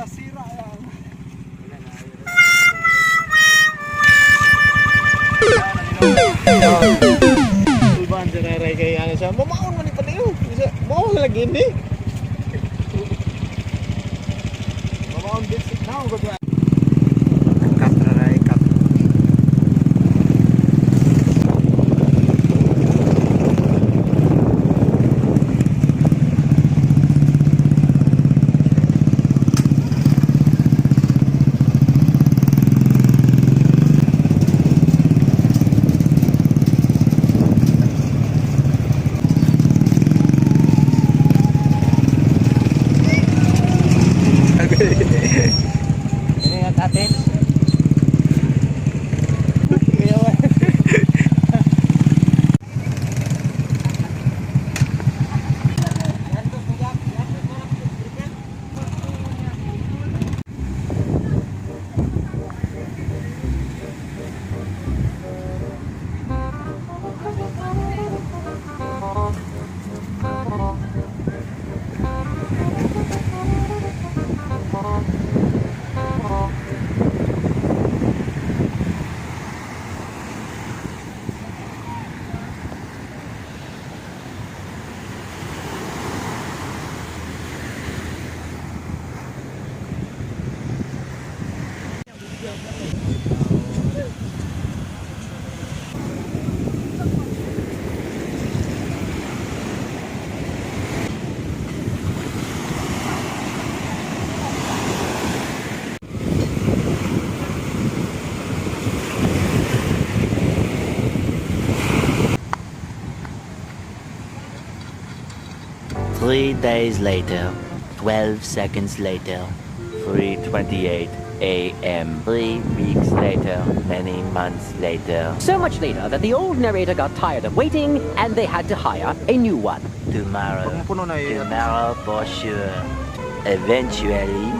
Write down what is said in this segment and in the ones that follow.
Nasira lang. Tulban sa naray kay ano siya. Mamaon man ni padayo. Mamaon lagi ni. Mamaon din sit now gud. Kat naray kat. Three days later, 12 seconds later, 3:28 a.m. 3 weeks later, many months later. So much later that the old narrator got tired of waiting and they had to hire a new one. Tomorrow for sure. Eventually,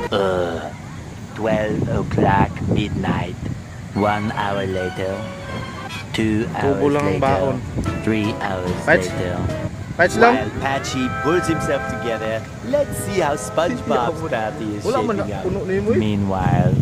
12 o'clock midnight. 1 hour later, 2 hours later, 3 hours later. While Patchy pulls himself together, let's see how SpongeBob's party is shaping up. Meanwhile,